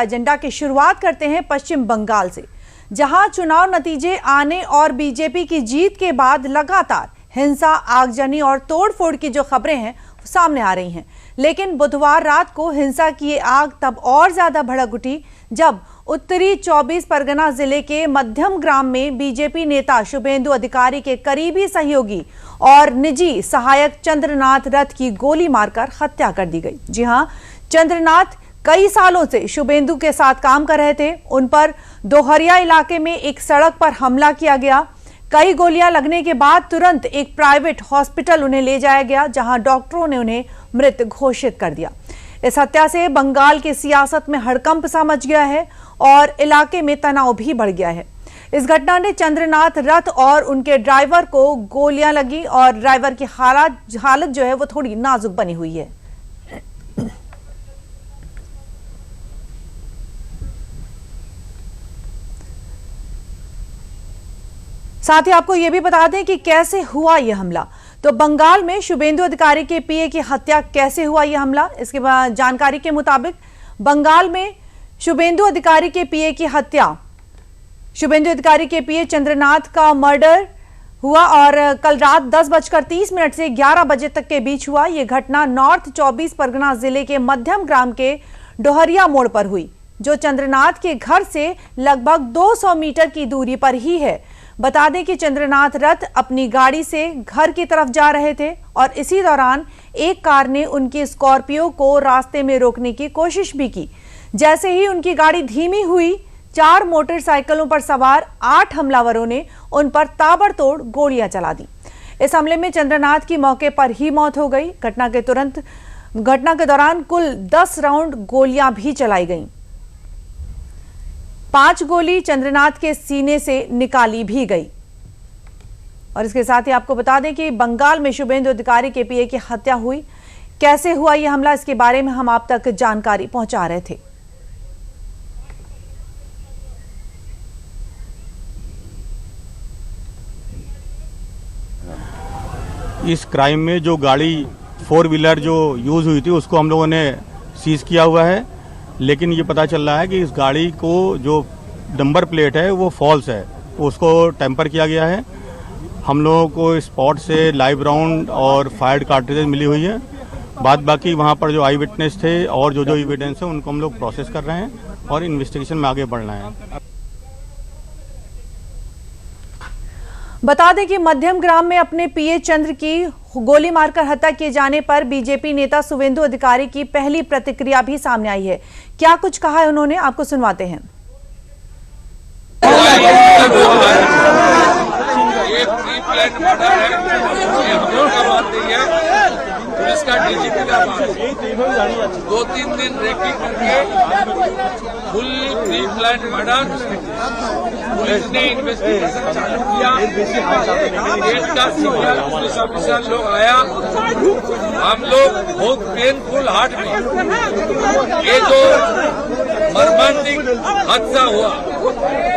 Agenda की शुरुआत करते हैं पश्चिम बंगाल से, जहां चुनाव नतीजे आने और बीजेपी की जीत के बाद लगातार हिंसा, आगजनी और तोड़फोड़ की जो खबरें हैं सामने आ रही हैं। लेकिन बुधवार रात को हिंसा की ये आग तब और ज्यादा भड़क उठी जब उत्तरी 24 परगना जिले के मध्यम ग्राम में बीजेपी नेता शुभेंदु अधिकारी के करीबी सहयोगी और निजी सहायक चंद्रनाथ रथ की गोली मारकर हत्या कर दी गई। जी हां, चंद्रनाथ कई सालों से शुभेंदु के साथ काम कर रहे थे। उन पर दोहरिया इलाके में एक सड़क पर हमला किया गया। कई गोलियां लगने के बाद तुरंत एक प्राइवेट हॉस्पिटल उन्हें ले जाया गया, जहां डॉक्टरों ने उन्हें मृत घोषित कर दिया। इस हत्या से बंगाल की सियासत में हड़कंप सा मच गया है और इलाके में तनाव भी बढ़ गया है। इस घटना ने चंद्रनाथ रथ और उनके ड्राइवर को गोलियां लगी और ड्राइवर की हालत जो है वो थोड़ी नाजुक बनी हुई है। साथ ही आपको यह भी बता दें कि कैसे हुआ यह हमला। तो बंगाल में शुभेंदु अधिकारी के पीए की हत्या कैसे हुआ यह हमला, इसके बाद जानकारी के मुताबिक बंगाल में शुभेंदु अधिकारी के पीए की हत्या, शुभेंदु अधिकारी के पीए चंद्रनाथ का मर्डर हुआ और कल रात 10:30 से 11 बजे तक के बीच हुआ। यह घटना नॉर्थ 24 परगना जिले के मध्यम ग्राम के डोहरिया मोड़ पर हुई, जो चंद्रनाथ के घर से लगभग 200 मीटर की दूरी पर ही है। बता दें कि चंद्रनाथ रथ अपनी गाड़ी से घर की तरफ जा रहे थे और इसी दौरान एक कार ने उनकी स्कॉर्पियो को रास्ते में रोकने की कोशिश भी की। जैसे ही उनकी गाड़ी धीमी हुई, 4 मोटरसाइकिलों पर सवार 8 हमलावरों ने उन पर ताबड़तोड़ गोलियां चला दी। इस हमले में चंद्रनाथ की मौके पर ही मौत हो गई। घटना के दौरान कुल 10 राउंड गोलियां भी चलाई गईं। 5 गोली चंद्रनाथ के सीने से निकाली भी गई। और इसके साथ ही आपको बता दें कि बंगाल में शुभेंदु अधिकारी के पीए की हत्या हुई। कैसे हुआ यह हमला, इसके बारे में हम आप तक जानकारी पहुंचा रहे थे। इस क्राइम में जो गाड़ी 4 व्हीलर जो यूज हुई थी उसको हम लोगों ने सीज किया हुआ है, लेकिन ये पता चल रहा है कि इस गाड़ी को जो नंबर प्लेट है वो फॉल्स है, उसको टेम्पर किया गया है। हम लोगों को स्पॉट से लाइव राउंड और फायर्ड कार्ट्रिजेज मिली हुई है। बाद बाकी वहाँ पर जो आई विटनेस थे और जो एविडेंस है उनको हम लोग प्रोसेस कर रहे हैं और इन्वेस्टिगेशन में आगे बढ़ना है। बता दें कि मध्यम ग्राम में अपने पीए चंद्र की गोली मारकर हत्या किए जाने पर बीजेपी नेता शुभेंदु अधिकारी की पहली प्रतिक्रिया भी सामने आई है। क्या कुछ कहा है उन्होंने, आपको सुनवाते हैं। ये प्री प्लान मर्डर है, ये हम लोग का बात नहीं है, पुलिस का डीजीपी का बात है। 2-3 दिन रेकी करके fully pre plan murder, police ने इन्वेस्टिगेशन चालू किया। गेट का सीनियर पुलिस ऑफिसर लोग आया, हम लोग बहुत पेनफुल हार्ट में ये जो मर्मांतिक हादसा हुआ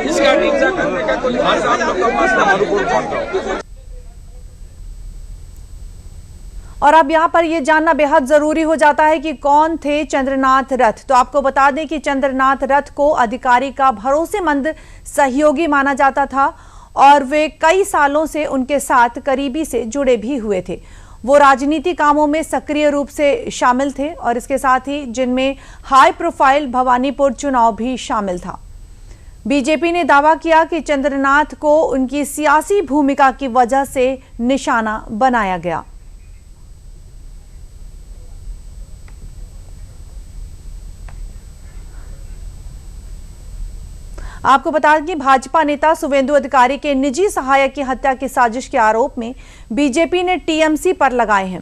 इसका निंदा करने का कोई भाषा हम लोग का पास। और अब यहाँ पर यह जानना बेहद जरूरी हो जाता है कि कौन थे चंद्रनाथ रथ। तो आपको बता दें कि चंद्रनाथ रथ को अधिकारी का भरोसेमंद सहयोगी माना जाता था और वे कई सालों से उनके साथ करीबी से जुड़े भी हुए थे। वो राजनीति कामों में सक्रिय रूप से शामिल थे और इसके साथ ही जिनमें हाई प्रोफाइल भवानीपुर चुनाव भी शामिल था। बीजेपी ने दावा किया कि चंद्रनाथ को उनकी सियासी भूमिका की वजह से निशाना बनाया गया। आपको बता दें कि भाजपा नेता शुभेंदु अधिकारी के निजी सहायक की हत्या की साजिश के आरोप में बीजेपी ने टीएमसी पर लगाए हैं।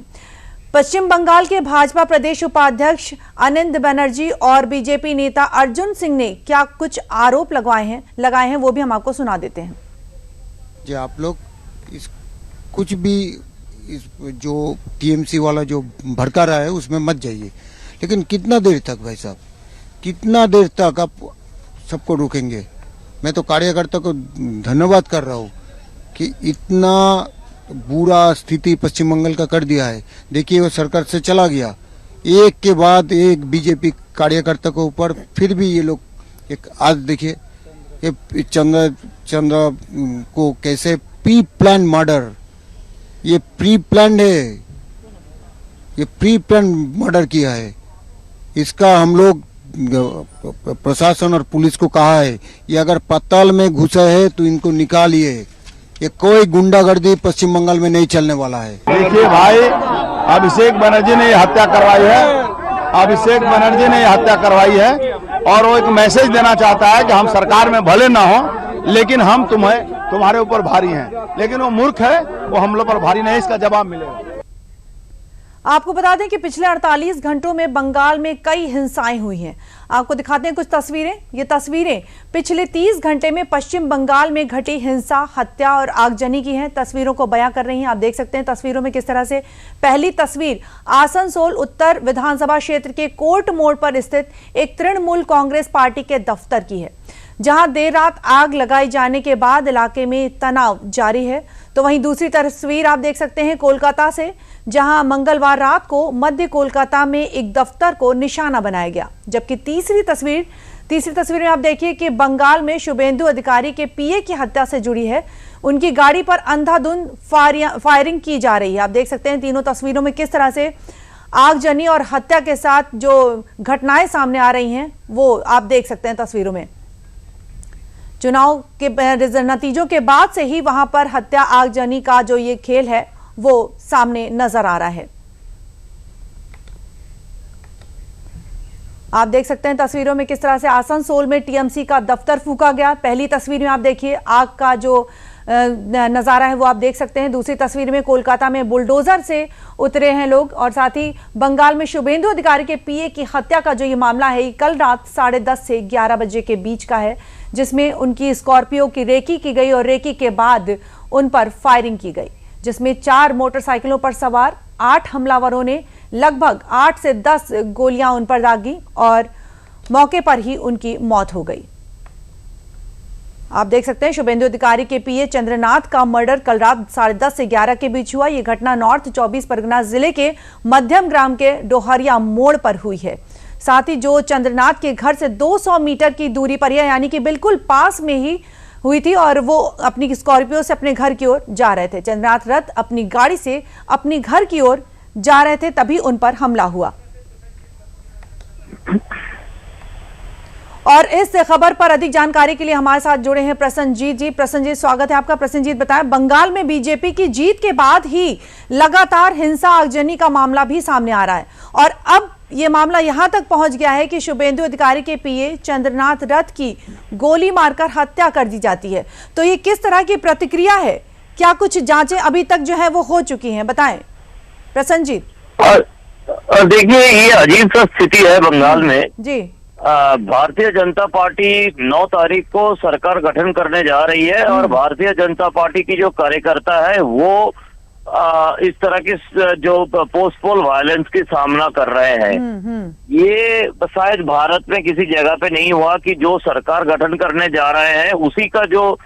पश्चिम बंगाल के भाजपा प्रदेश उपाध्यक्ष अनिंद बनर्जी और बीजेपी नेता अर्जुन सिंह ने क्या कुछ आरोप लगाए हैं वो भी हम आपको सुना देते हैं। जो आप लोग कुछ भी जो टीएमसी वाला जो भड़का रहा है उसमें मत जाइए, लेकिन कितना देर तक भाई साहब, कितना देर तक आप सबको रोकेंगे? मैं तो कार्यकर्ता को धन्यवाद कर रहा हूँ कि इतना बुरा स्थिति पश्चिम बंगाल का कर दिया है। देखिए वो सरकार से चला गया, एक के बाद एक बीजेपी कार्यकर्ता के ऊपर फिर भी ये लोग एक आज देखिए ये चंद्र को कैसे प्री प्लान मर्डर, ये प्री प्लान है, ये प्री प्लान मर्डर किया है। इसका हम लोग प्रशासन और पुलिस को कहा है ये अगर पताल में घुसे है तो इनको निकालिए। ये कोई गुंडागर्दी पश्चिम बंगाल में नहीं चलने वाला है। देखिए भाई, अभिषेक बनर्जी ने हत्या करवाई है, अभिषेक बनर्जी ने हत्या करवाई है और वो एक मैसेज देना चाहता है कि हम सरकार में भले ना हो लेकिन हम तुम्हारे ऊपर भारी हैं। लेकिन वो मूर्ख है, वो हम लोग पर भारी नहीं, इसका जवाब मिलेगा। आपको बता दें कि पिछले 48 घंटों में बंगाल में कई हिंसाएं हुई हैं। आपको दिखाते हैं कुछ तस्वीरें। ये तस्वीरें पिछले 30 घंटे में पश्चिम बंगाल में घटी हिंसा, हत्या और आगजनी की हैं। तस्वीरों को बयां कर रही हैं। आप देख सकते हैं तस्वीरों में किस तरह से। पहली तस्वीर आसनसोल उत्तर विधानसभा क्षेत्र के कोर्ट मोड़ पर स्थित एक तृणमूल कांग्रेस पार्टी के दफ्तर की है, जहां देर रात आग लगाई जाने के बाद इलाके में तनाव जारी है। तो वहीं दूसरी तस्वीर आप देख सकते हैं कोलकाता से, जहां मंगलवार रात को मध्य कोलकाता में एक दफ्तर को निशाना बनाया गया। जबकि तीसरी तस्वीर में आप देखिए कि बंगाल में शुभेंदु अधिकारी के पीए की हत्या से जुड़ी है। उनकी गाड़ी पर अंधाधुंध फायरिंग की जा रही है। आप देख सकते हैं तीनों तस्वीरों में किस तरह से आगजनी और हत्या के साथ जो घटनाएं सामने आ रही हैं वो आप देख सकते हैं तस्वीरों में। चुनाव के नतीजों के बाद से ही वहां पर हत्या आगजनी का जो ये खेल है वो सामने नजर आ रहा है। आप देख सकते हैं तस्वीरों में किस तरह से आसनसोल में टीएमसी का दफ्तर फूंका गया। पहली तस्वीर में आप देखिए आग का जो नजारा है वो आप देख सकते हैं। दूसरी तस्वीर में कोलकाता में बुलडोजर से उतरे हैं लोग। और साथ ही बंगाल में शुभेंदु अधिकारी के पीए की हत्या का जो ये मामला है कल रात 10:30 से 11 बजे के बीच का है, जिसमें उनकी स्कॉर्पियो की रेकी की गई और रेकी के बाद उन पर फायरिंग की गई, जिसमें 4 मोटरसाइकिलों पर सवार 8 हमलावरों ने लगभग 8 से 10 गोलियां उन पर दागी और मौके पर ही उनकी मौत हो गई। आप देख सकते हैं शुभेंदु अधिकारी के पीए चंद्रनाथ का मर्डर कल रात 10:30 से 11 के बीच हुआ। यह घटना नॉर्थ 24 परगना जिले के मध्यम ग्राम के डोहरिया मोड़ पर हुई है। साथ ही जो चंद्रनाथ के घर से 200 मीटर की दूरी पर है, यानी कि बिल्कुल पास में ही हुई थी और वो अपनी स्कॉर्पियो से अपने घर की ओर जा रहे थे। चंद्रनाथ रथ अपनी गाड़ी से अपनी घर की ओर जा रहे थे, तभी उन पर हमला हुआ। और इस खबर पर अधिक जानकारी के लिए हमारे साथ जुड़े हैं प्रसन्नजीत जी। प्रसन्नजीत, स्वागत है आपका। प्रसन्नजीत, बताएं, बंगाल में बीजेपी की जीत के बाद ही लगातार हिंसा आगजनी का मामला भी सामने आ रहा है और अब ये मामला यहां तक पहुंच गया है कि शुभेंदु अधिकारी के पीए चंद्रनाथ रथ की गोली मारकर हत्या कर दी जाती है। तो ये किस तरह की प्रतिक्रिया है? क्या कुछ जांचें अभी तक जो है वो हो चुकी हैं? बताएं प्रसन्नजीत। देखिए, ये अजीब सा स्थिति है बंगाल में जी। भारतीय जनता पार्टी 9 तारीख को सरकार गठन करने जा रही है और भारतीय जनता पार्टी की जो कार्यकर्ता है वो इस तरह की जो पोस्टपोल वायलेंस की सामना कर रहे हैं। ये शायद भारत में किसी जगह पे नहीं हुआ कि जो सरकार गठन करने जा रहे हैं उसी का जो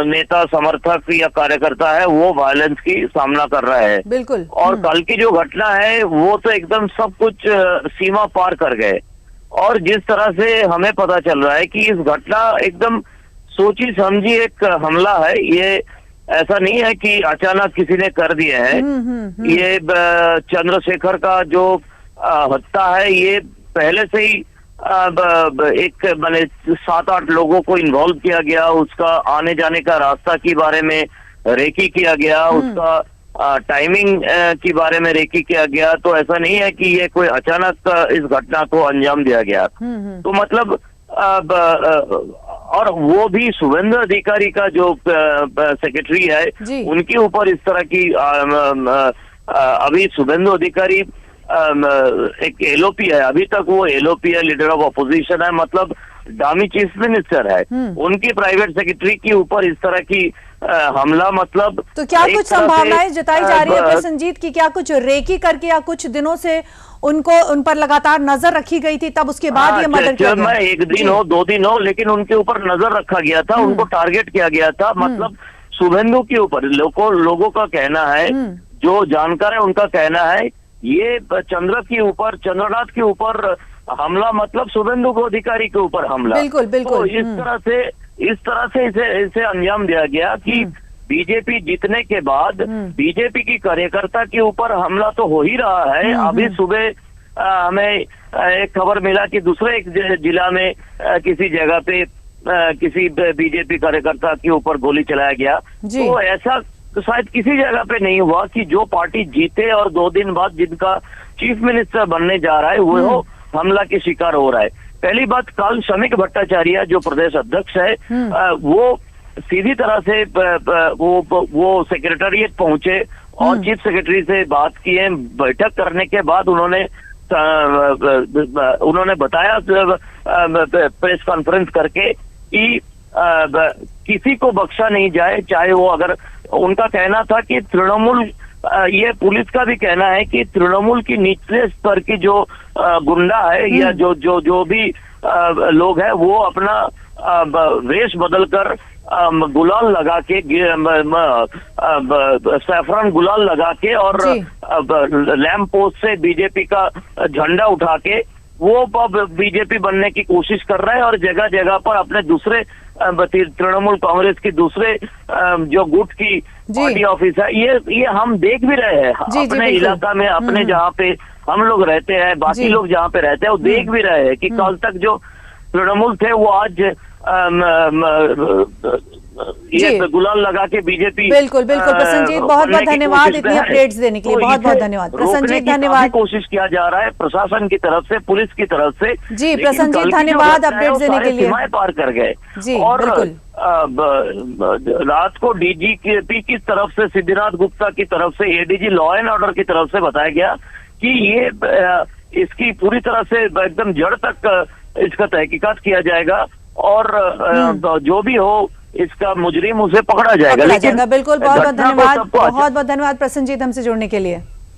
नेता, समर्थक या कार्यकर्ता है वो वायलेंस की सामना कर रहा है। बिल्कुल। और कल की जो घटना है वो तो एकदम सब कुछ सीमा पार कर गए। और जिस तरह से हमें पता चल रहा है कि इस घटना एकदम सोची समझी एक हमला है। ये ऐसा नहीं है कि अचानक किसी ने कर दिए हैं। ये चंद्रशेखर का जो हत्या है ये पहले से ही एक मैंने 7-8 लोगों को इन्वॉल्व किया गया। उसका आने जाने का रास्ता के बारे में रेकी किया गया, उसका टाइमिंग के बारे में रेकी किया गया। तो ऐसा नहीं है कि ये कोई अचानक इस घटना को अंजाम दिया गया। तो मतलब और वो भी शुभेंदु अधिकारी का जो सेक्रेटरी है उनके ऊपर इस तरह की अभी शुभेंदु अधिकारी एक एलओपी है, अभी तक वो एलओपी है, लीडर ऑफ अपोजिशन है, मतलब डामी चीफ मिनिस्टर है। उनकी प्राइवेट सेक्रेटरी के ऊपर इस तरह की हमला, मतलब तो क्या कुछ संभावनाएं जताई जा रही है प्रसन्नजीत की? क्या कुछ रेकी करके या कुछ दिनों से उन पर लगातार नजर रखी गई थी, तब उसके बाद ये मर्डर किया गया? 1 दिन हो 2 दिन हो, लेकिन उनके ऊपर नजर रखा गया था, उनको टारगेट किया गया था। मतलब शुभेंदु के ऊपर लोगों का कहना है, जो जानकार है उनका कहना है ये चंद्रनाथ के ऊपर हमला मतलब शुभेंदु अधिकारी के ऊपर हमला। बिल्कुल बिल्कुल। तो इस तरह से इसे अंजाम दिया गया कि बीजेपी जीतने के बाद बीजेपी की कार्यकर्ता के ऊपर हमला तो हो ही रहा है। अभी सुबह हमें एक खबर मिला कि दूसरे एक जिला में किसी जगह पे किसी बीजेपी कार्यकर्ता के ऊपर गोली चलाया गया। तो ऐसा तो शायद किसी जगह पे नहीं हुआ कि जो पार्टी जीते और 2 दिन बाद जिनका चीफ मिनिस्टर बनने जा रहा है वो हमला के शिकार हो रहा है। पहली बात, कल श्रमिक भट्टाचार्य जो प्रदेश अध्यक्ष है वो सीधी तरह से वो सेक्रेटेरिएट पहुंचे और चीफ सेक्रेटरी से बात की है। बैठक करने के बाद उन्होंने बताया प्रेस कॉन्फ्रेंस करके कि किसी को बख्शा नहीं जाए, चाहे वो, अगर उनका कहना था कि तृणमूल, ये पुलिस का भी कहना है कि तृणमूल की निचले स्तर की जो गुंडा है या जो भी लोग हैं वो अपना वेश बदलकर गुलाल लगा के, सैफरन गुलाल लगा के और लैंप पोस्ट से बीजेपी का झंडा उठा के वो बीजेपी बनने की कोशिश कर रहा है और जगह जगह पर अपने दूसरे तृणमूल कांग्रेस की दूसरे जो गुट की पार्टी ऑफिस है, ये हम देख भी रहे हैं अपने इलाका में, अपने जहाँ पे हम लोग रहते हैं, बाकी लोग जहाँ पे रहते हैं वो देख भी रहे हैं कि कल तक जो तृणमूल थे वो आज ये गुलाल लगा के बीजेपी। बिल्कुल बिल्कुल प्रसन्नजीत, बहुत बहुत धन्यवाद इतनी अपडेट्स देने के लिए, बहुत बहुत धन्यवाद प्रसन्नजीत, धन्यवाद। कोशिश किया जा रहा है प्रशासन की तरफ से, पुलिस की तरफ से। जी प्रसन्नजीत, धन्यवाद अपडेट्स देने के लिए। सीमाएं पार कर गए जी, और बिल्कुल। रात को डीजीपी की तरफ से, सिद्धिनाथ गुप्ता की तरफ से, एडीजी लॉ एंड ऑर्डर की तरफ से बताया गया कि ये इसकी पूरी तरह से एकदम जड़ तक इसका तहकीकात किया जाएगा और जो भी हो इसका मुजरिम उसे पकड़ा जाएगा। बिल्कुल, बहुत बहुत धन्यवाद, बहुत बहुत धन्यवाद प्रसन्नजीत हमसे जुड़ने के लिए।